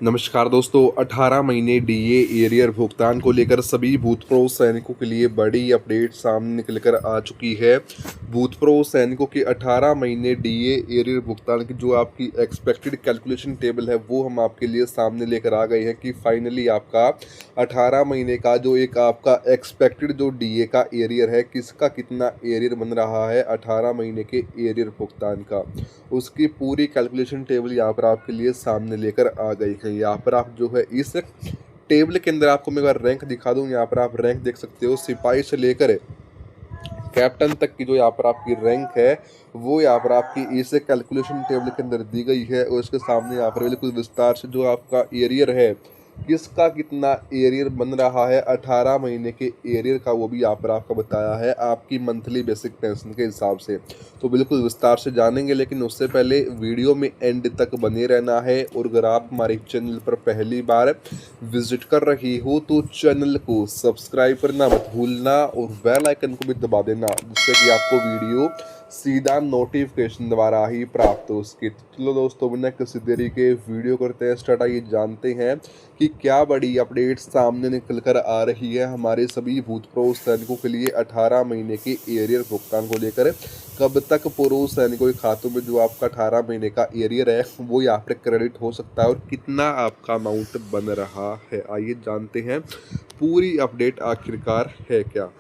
नमस्कार दोस्तों, 18 महीने डीए एरियर भुगतान को लेकर सभी भूतपूर्व सैनिकों के लिए बड़ी अपडेट सामने निकल कर आ चुकी है। भूतपूर्व सैनिकों के 18 महीने डीए एरियर भुगतान की जो आपकी एक्सपेक्टेड कैलकुलेशन टेबल है वो हम आपके लिए सामने लेकर आ गए हैं कि फाइनली आपका 18 महीने का जो एक आपका एक्सपेक्टेड जो डीए का एरियर है, किसका कितना एरियर बन रहा है 18 महीने के एरियर भुगतान का, उसकी पूरी कैलकुलेशन टेबल यहाँ पर आपके लिए सामने लेकर आ गई है। यहाँ पर आप जो है इस टेबल के अंदर आपको मैं अगर रैंक दिखा दूँ, यहाँ पर आप रैंक देख सकते हो। सिपाही से लेकर कैप्टन तक की जो यहाँ पर आपकी रैंक है वो यहाँ पर आपकी इस कैलकुलेशन टेबल के अंदर दी गई है। और इसके सामने यहाँ पर बिल्कुल विस्तार से जो आपका एरियर है, किसका कितना एरियर बन रहा है 18 महीने के एरियर का, वो भी यहाँ पर आपका बताया है आपकी मंथली बेसिक पेंशन के हिसाब से। तो बिल्कुल विस्तार से जानेंगे, लेकिन उससे पहले वीडियो में एंड तक बने रहना है। और अगर आप हमारे चैनल पर पहली बार विजिट कर रही हो तो चैनल को सब्सक्राइब करना मत भूलना और बेल आइकन को भी दबा देना, जिससे कि आपको वीडियो सीधा नोटिफिकेशन द्वारा ही प्राप्त हो सके। चलो दोस्तों, बिना किसी देरी के वीडियो करते हैं स्टार्ट। आइए जानते हैं कि क्या बड़ी अपडेट सामने निकल कर आ रही है हमारे सभी भूतपूर्व सैनिकों के लिए 18 महीने के एरियर भुगतान को लेकर। कब तक पूर्व सैनिकों के खातों में जो आपका 18 महीने का एरियर है वो यहाँ पर क्रेडिट हो सकता है और कितना आपका अमाउंट बन रहा है, आइए जानते हैं पूरी अपडेट आखिरकार है क्या।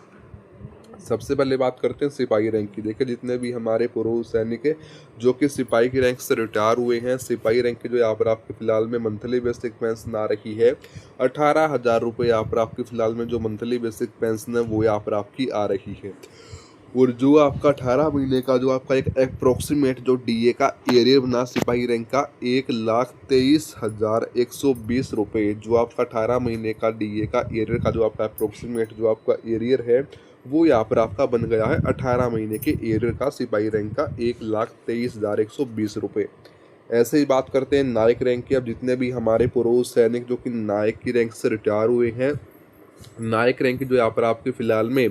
सबसे पहले बात करते हैं सिपाही रैंक की। देखिए, जितने भी हमारे पूर्व सैनिक है जो कि सिपाही की रैंक से रिटायर हुए हैं, सिपाही रैंक की जो यहाँ पर आपके फिलहाल में मंथली बेसिक पेंशन आ रही है 18,000 रुपये। यहाँ पर आपकी फिलहाल में जो मंथली बेसिक पेंशन है वो यहाँ पर आपकी आ रही है। और जो आपका 18 महीने का जो आपका एक अप्रोक्सीमेट जो डीए का एरियर बना सिपाही रैंक का 1,23,120 रुपये, जो आपका 18 महीने का डीए का एरियर का जो आपका अप्रोक्सीमेट जो आपका एरियर है वो यहाँ पर आपका बन गया है 18 महीने के एरियर का सिपाही रैंक का 1,23,120 रुपये। ऐसे ही बात करते हैं नायक रैंक की। अब जितने भी हमारे पूर्व सैनिक जो कि नायक की रैंक से रिटायर हुए हैं, नायक रैंक जो यहाँ पर आपके फिलहाल में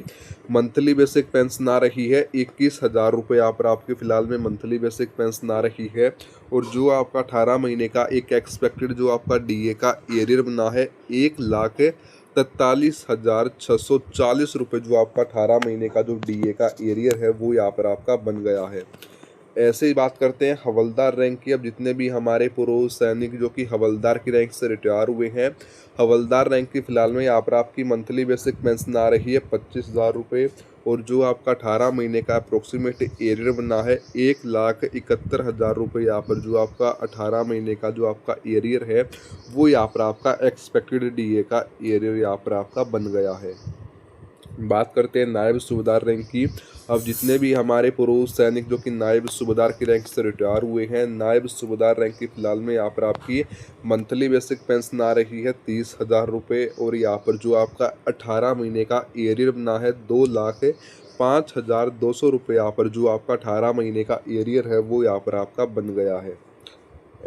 मंथली बेसिक पेंशन आ रही है 21,000 रुपये। यहाँ पर आपके फिलहाल में मंथली बेसिक पेंशन आ रही है। और जो आपका 18 महीने का एक एक्सपेक्टेड जो आपका डीए का एरियर बना है 1,43,640 रुपये, जो आपका 18 महीने का जो डीए का एरियर है वो यहाँ पर आपका बन गया है। ऐसे ही बात करते हैं हवलदार रैंक की। अब जितने भी हमारे पूर्व सैनिक जो कि हवलदार की रैंक से रिटायर हुए हैं, हवलदार रैंक की फिलहाल में यहाँ पर आपकी मंथली बेसिक पेंशन आ रही है 25,000 रुपये। और जो आपका 18 महीने का अप्रोक्सीमेट एरियर बना है 1,71,000 रुपये। यहाँ पर जो आपका 18 महीने का जो आपका एरियर है वो यहाँ पर आपका एक्सपेक्टेड डीए का एरियर यहाँ पर आपका बन गया है। बात करते हैं नायब सूबेदार रैंक की। अब जितने भी हमारे पूर्व सैनिक जो कि नायब सूबेदार की रैंक से रिटायर हुए हैं, नायब सूबेदार रैंक की फिलहाल में यहाँ पर आपकी मंथली बेसिक पेंशन आ रही है 30,000 रुपये। और यहाँ पर जो आपका 18 महीने का एरियर बना है 2,05,200 रुपये। यहाँ पर जो आपका 18 महीने का एरियर है वो यहाँ पर आपका बन गया है।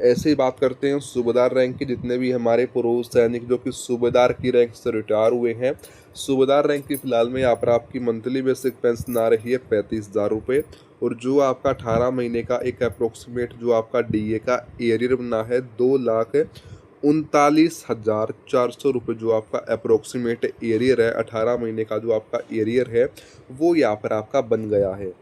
ऐसे ही बात करते हैं सूबेदार रैंक की। जितने भी हमारे पूर्व सैनिक जो कि सूबेदार की रैंक से रिटायर हुए हैं, सूबेदार रैंक की फिलहाल में यहाँ पर आपकी मंथली बेसिक पेंशन आ रही है 35,000 रुपये। और जो आपका 18 महीने का एक अप्रोक्सीमेट जो आपका डीए का एरियर बना है 2,39,400 रुपये, जो आपका अप्रोक्सीमेट एरियर है 18 महीने का जो आपका एरियर है वो यहाँ पर आपका बन गया है।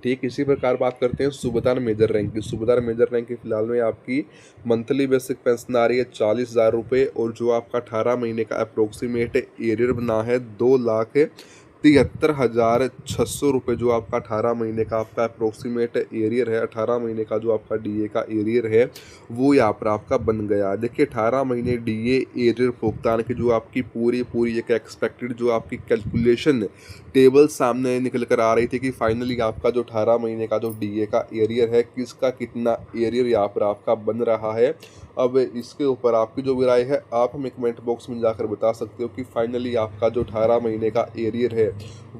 ठीक इसी प्रकार बात करते हैं सूबेदार मेजर रैंक की। सूबेदार मेजर रैंक की फिलहाल में आपकी मंथली बेसिक पेंशन आ रही है 40,000 रुपये। और जो आपका 18 महीने का अप्रोक्सीमेट एरियर बना है 2,73,600 रुपये, जो आपका 18 महीने का आपका अप्रोक्सीमेट एरियर है 18 महीने का जो आपका डीए का एरियर है वो यहाँ पर आपका बन गया। देखिए, 18 महीने डीए एरियर भुगतान की जो आपकी पूरी एक एक्सपेक्टेड जो आपकी कैलकुलेशन टेबल सामने निकल कर आ रही थी कि फाइनली आपका जो 18 महीने का जो डीए का एरियर है, किसका कितना एरियर यहाँ पर आपका बन रहा है। अब इसके ऊपर आपकी जो भी राय है आप हमें कमेंट बॉक्स में जाकर बता सकते हो कि फाइनली आपका जो 18 महीने का एरियर है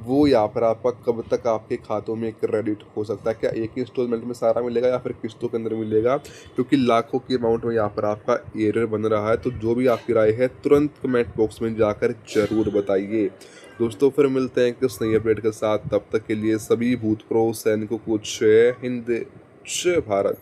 वो यहाँ पर आपका कब तक आपके खातों में क्रेडिट हो सकता है। क्या एक ही इंस्टॉलमेंट में सारा मिलेगा या फिर किस्तों के अंदर मिलेगा, क्योंकि लाखों की अमाउंट में यहाँ पर आपका एरियर बन रहा है। तो जो भी आपकी राय है तुरंत कमेंट बॉक्स में जाकर जरूर बताइए। दोस्तों, फिर मिलते हैं किस नई अपडेट के साथ। तब तक के लिए सभी भूतपूर्व सैनिकों को जय हिंद, जय भारत।